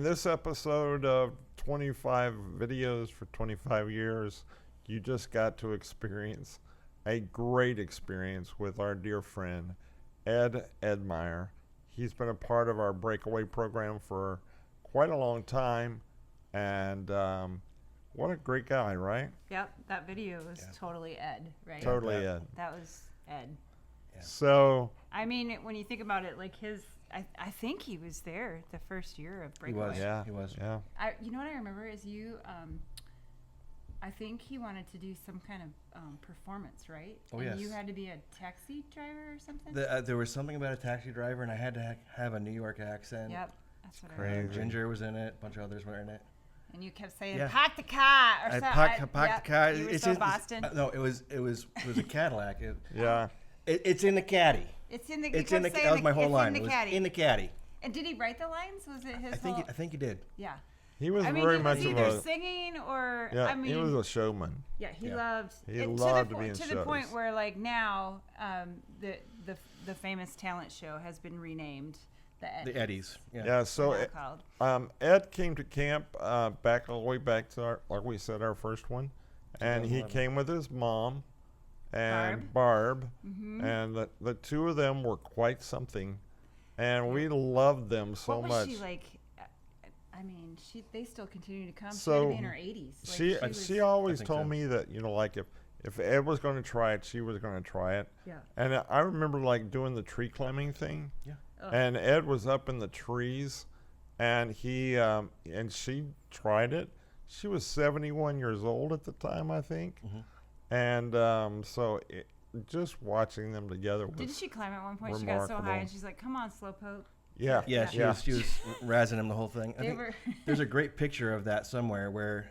this episode of 25 videos for 25 years, you just got to experience a great experience with our dear friend, Ed Edmeyer. He's been a part of our Breakaway program for quite a long time, and what a great guy, right? Yep, that video was totally Ed, right? Totally Ed. That was Ed. Yeah. So, I mean, when you think about it, like I think he was there the first year of He Breakaway. was. yeah, He was. yeah. You know what I remember is you. I think he wanted to do some kind of performance, right? Oh, and yes. you had to be a taxi driver or something. There was something about a taxi driver, and I had to have a New York accent. Yep, that's what I Crazy. remember. Ginger was in it. A bunch of others were in it. And you kept saying, Yeah. "Park the car," or I something. parked the car. You were It's so in- Boston. No, it was a Cadillac. Yeah. It's in the caddy. It's in the. It's you in the. kept That was saying my whole it's line. In the It was caddy. in the caddy. And did he write the lines? Was it his? I think he did. Yeah. He was I mean, very he much was of either a singing or. yeah. I mean, he was a showman. yeah, he Yeah. loved. He and loved to to be in the point shows. where, like now, the famous talent show has been renamed The Eddies. Yeah. Yeah. So Now called. Ed came to camp back all the way back to our, like we said, our first one, and he 2011. came with his mom and Barb, Mm-hmm. and the two of them were quite something, and we loved them so what was much. she like? I mean, they still continue to come. She So, had to be in her 80s. Like, She always I think told so. me that, you know, like if Ed was going to try it, she was going to try it. Yeah. And I remember like doing the tree climbing thing, Yeah. Ugh. and Ed was up in the trees, and he and she tried it. She was 71 years old at the time, I think, Mhm. and so just watching them together was Didn't she climb at one point? She got so high, remarkable. and she's like, "Come on, slowpoke." yeah Yeah, yeah. she was razzing him the whole thing. I They think were. there's a great picture of that somewhere where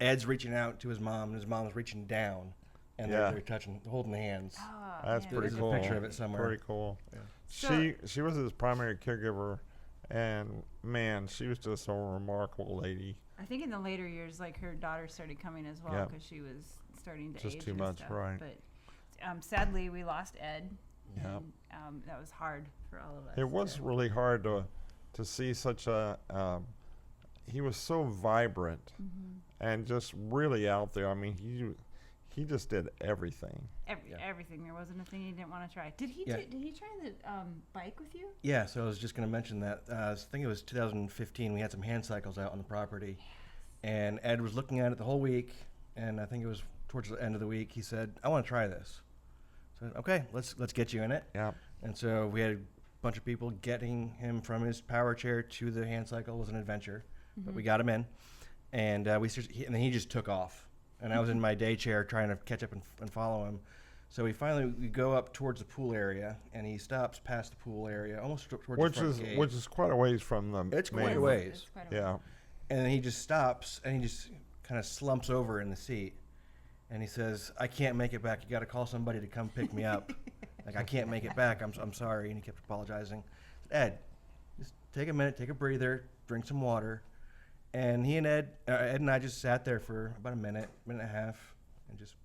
Ed's reaching out to his mom, and his mom's reaching down, and Yeah. they're touching, holding hands. Oh, That's man. pretty There's cool. a picture of it somewhere. Pretty cool. Yeah. So- She was his primary caregiver, and man, she was just a remarkable lady. I think in the later years, like her daughter started coming as well Yeah. because she was starting to Just age too and much, stuff. right. But sadly, we lost Ed. Yeah. And, that was hard for all of us. It was to- really hard to see such a. He was so vibrant Mm-hmm. and just really out there. I mean, he just did everything. Everything. There wasn't a thing he didn't want to try. Did he? Yeah. Did he try the bike with you? Yeah, so I was just going to mention that. I think it was 2015. We had some hand cycles out on the property, and Ed was looking at it the whole week. And I think it was towards the end of the week. He said, "I want to try this." So okay, let's get you in it. Yeah. And so we had a bunch of people getting him from his power chair to the hand cycle was an adventure, but we got him in, and and then he just took off. And I was in my day chair trying to catch up and follow him. So we go up towards the pool area, and he stops past the pool area, almost towards the front gate. Which is quite a ways from the It's quite main a road. ways. It's quite a Yeah. ways. And then he just stops, and he just kind of slumps over in the seat, and he says, "I can't make it back. You got to call somebody to come pick me up. Like, I can't make it back. I'm sorry." And he kept apologizing. Ed, just take a minute, take a breather, drink some water. And he and Ed and I just sat there for about a minute and a half, and just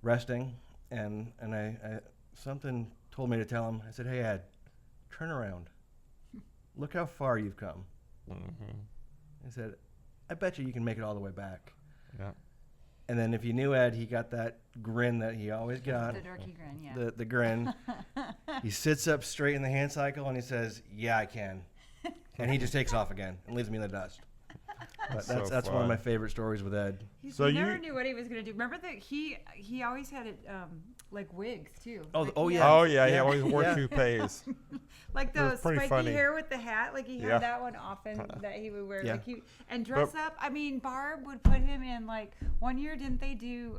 resting. And I something told me to tell him. I said, "Hey, Ed, turn around. Look how far you've come." Mm-hmm. I said, "I bet you can make it all the way back." Yeah. And then if you knew Ed, he got that grin that he always got. The dorky grin, yeah. The grin. He sits up straight in the hand cycle and he says, "Yeah, I can." And he just takes off again and leaves me in the dust. But So that's one of fun. my favorite stories with Ed. So He never you- knew what he was gonna do. Remember that he always had it like wigs too. Oh, Like, oh, he yeah. had- Oh yeah, he Yeah. always wore Yeah. toupees. like It the was pretty spiky funny. hair with the hat. Like he had Yeah. that one often that he would wear. Yeah. Like and dress up. I mean, Barb would put him in like one year. Didn't they do?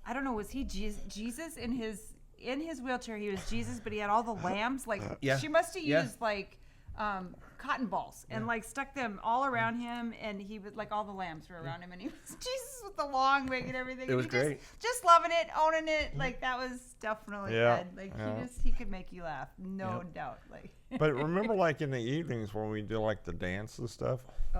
I don't know. Was he Jesus in his wheelchair? He was Jesus, but he had all the lambs. Like Yeah. she must have Yeah. used like cotton balls and like stuck them all around him, and he would like all the lambs were around him, and he was Jesus with the long wig and everything. It was and he great. just loving it, owning it. Like that was definitely Yeah, Ed. Like yeah. he could make you laugh, no doubt. Like But remember, like in the evenings when we did like the dance and stuff,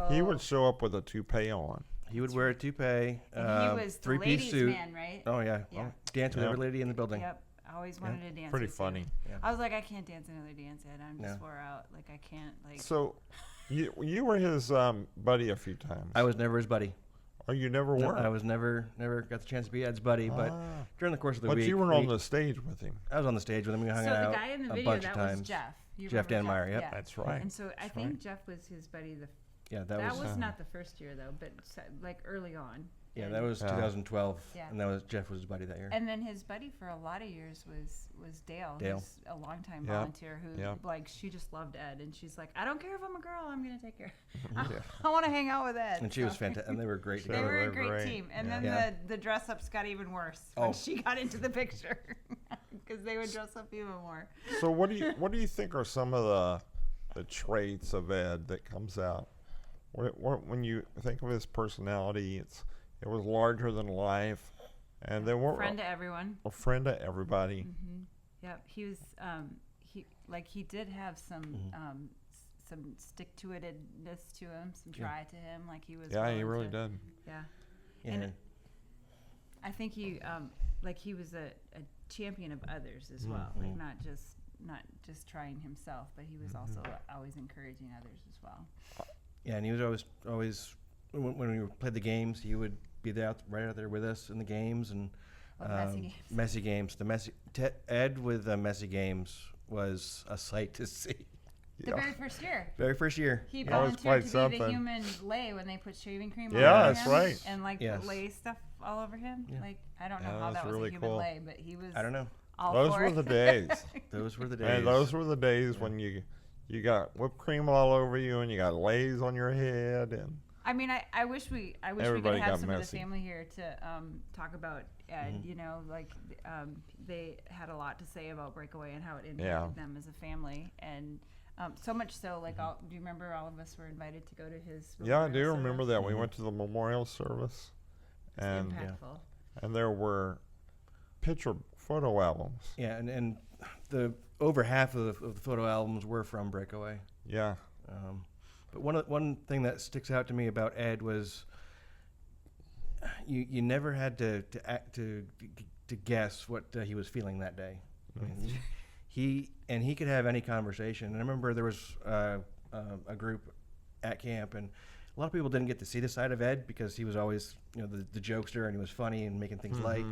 he Oh. would show up with a toupee on. He would wear a toupee, and he was the three-piece ladies' suit. man, right? Oh yeah, Yeah. Oh, dance with Yeah. every lady in the building. Yep. I always wanted to dance. Pretty with funny. you. Yeah. I was like, I can't dance another dance, Ed. I'm just No. wore out. Like I can't. Like So You were his buddy a few times. I was never his buddy. Oh, you never No, were. I was never got the chance to be Ed's buddy. But Ah. during the course of the But week, you were on the stage with him. I was on the stage with him. We hung So out the guy in the a video, bunch that of times. was Jeff. You Jeff remember Danmeyer, yep. Yeah. That's right. And so I That's think right. Jeff was his buddy. Yeah, That was uh, not the first year though, but like early on. yeah, And- that was Yeah. 2012, Yeah. and that was Jeff was his buddy that year. And then his buddy for a lot of years was Dale. Dale. Who's a longtime Yep. volunteer who Yep. like she just loved Ed, and she's like, I don't care if I'm a girl, I'm gonna take care. Yeah. I want to hang out with Ed. And she was So- fantastic, and they were great Sure. They together. were a They're great great. team, and Yeah. then Yeah. the dress ups got even worse when Oh. she got into the picture because they would dress up even more. So what do you think are some of the traits of Ed that comes out? When you think of his personality, it was larger than life, and they weren't Friend to everyone. a friend to everybody. Yep, he was. He did have some stick to itedness to him, some Yeah. try to him. Like he was. Yeah, he willing really to- did. Yeah. Yeah. And I think he was a champion of others as well, like not just trying himself, but he was also always encouraging others as well. Yeah, and he was always when we played the games, he would be there right out there with us in the games and Oh, the messy games. Messy games. Ed with the messy games was a sight to see. The very first year, Very first year. he That was volunteered quite to be something. the human lay when they put shaving cream Yeah, all over that's him right. and like Yes. lay stuff all over him. Yeah. Like I don't know Yeah, how that's that was really a human cool. lay, but he was. I don't know. All Those for were it. the days. Those were the days. And those were the days when you got whipped cream all over you and you got lays on your head and I mean, I wish we Everybody could have got some of messy. the family here to talk about Ed. You know, like they had a lot to say about Breakaway and how it impacted Yeah. them as a family, and so much so, like, do you remember all of us were invited to go to his? yeah, I do memorial remember service? that. We went to the memorial service It's and impactful. and there were photo albums. Yeah, and the over half of the photo albums were from Breakaway. Yeah. But one thing that sticks out to me about Ed was you never had to guess what he was feeling that day. I mean, he could have any conversation. And I remember there was a group at camp, and a lot of people didn't get to see the side of Ed because he was always the jokester and he was funny and making things light.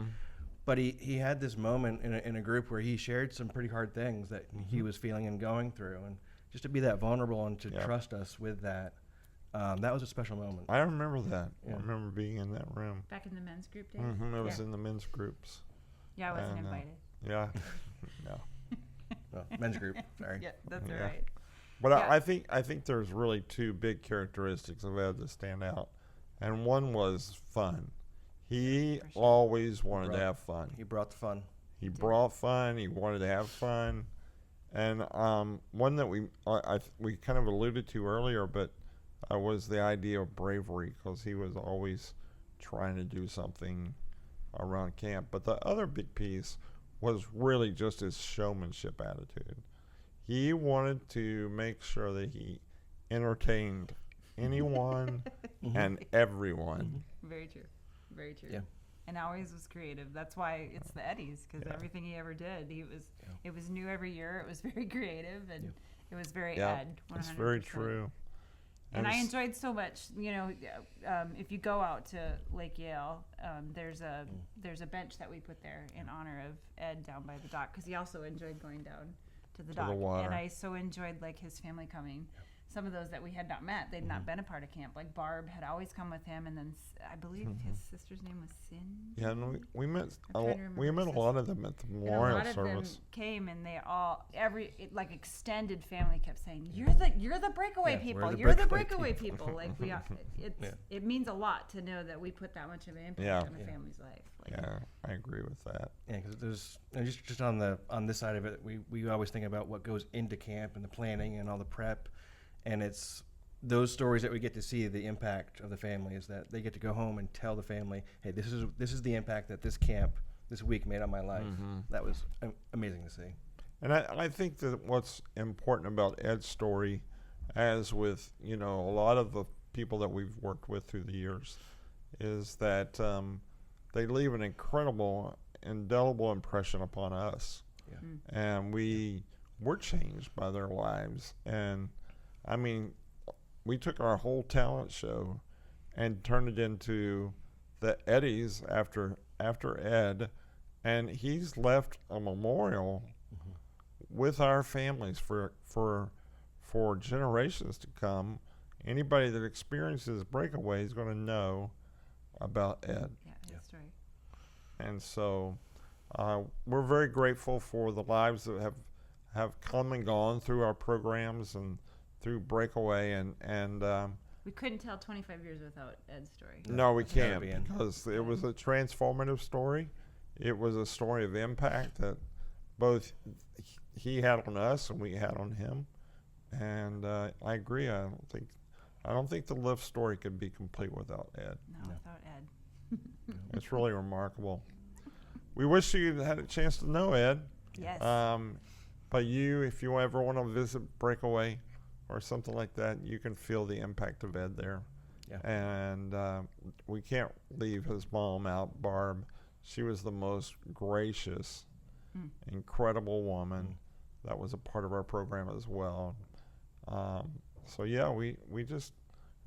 But he had this moment in a group where he shared some pretty hard things that he was feeling and going through, and just to be that vulnerable and to Yep. trust us with that, that was a special moment. I remember that. Yeah. I remember being in that room. Back in the men's group days. It was yeah. in the men's groups. Yeah, I wasn't and, invited. Yeah. No. Well, men's group, sorry. Yeah, that's Yeah. all right. But Yeah. I think there's really two big characteristics of Ed that stand out, and one was fun. He For sure. always wanted to Right. have fun. He brought the fun. He brought fun. He wanted to have fun, and one that we kind of alluded to earlier, but was the idea of bravery, because he was always trying to do something around camp. But the other big piece was really just his showmanship attitude. He wanted to make sure that he entertained anyone and everyone. Very true. Very true. Yeah. And always was creative. That's why it's the Eddies, because everything he ever did, it was new every year. It was very creative, and it was very Yeah, Ed. 100%. that's very true. And I it's- enjoyed so much. If you go out to Lake Yale, there's a bench that we put there in honor of Ed down by the dock, because he also enjoyed going down to the the dock. water. And I so enjoyed like his family coming. Some of those that we had not met, they'd not been a part of camp. Like Barb had always come with him, and then I believe his sister's name was Sin. Yeah, and we met I'm trying to we remember met a his lot of them at the And a memorial lot of service. them came, and they all like extended family kept saying, "You're the breakaway Yeah, people. we're the You're the breakaway breakaway people." Like it means a lot to know that we put that much of an impact Yeah. on a family's life. Like, Yeah, I agree with that. Yeah, because there's just on this side of it, we always think about what goes into camp and the planning and all the prep, and it's those stories that we get to see the impact of the family is that they get to go home and tell the family, hey, this is the impact that this camp this week made on my life. That was amazing to see. And I think that what's important about Ed's story, as with a lot of the people that we've worked with through the years, is that they leave an incredible, indelible impression upon us, Yeah. and we're changed by their lives. And I mean, we took our whole talent show and turned it into the Eddies after Ed, and he's left a memorial with our families for generations to come. Anybody that experiences Breakaway is going to know about Ed. Yeah, his story. And so we're very grateful for the lives that have come and gone through our programs and through Breakaway. And We couldn't tell 25 years without Ed's story. no, we It's gotta can't, be in. because it was a transformative story. It was a story of impact that both he had on us and we had on him. And I agree. I don't think the Lift story could be complete without Ed. No, without Ed. It's really remarkable. We wish you had a chance to know Ed. Yes. But if you ever want to visit Breakaway or something like that, you can feel the impact of Ed there. Yeah. And we can't leave his mom out, Barb. She was the most gracious, incredible woman that was a part of our program as well. So yeah, we just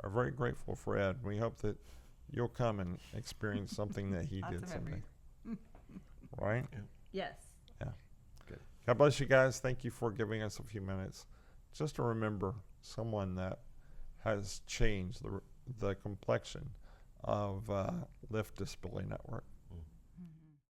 are very grateful for Ed. We hope that you'll come and experience something that he Lots did of someday. memories. Right? Yes. God bless you guys. Thank you for giving us a few minutes just to remember someone that has changed the complexion of Lift Disability Network.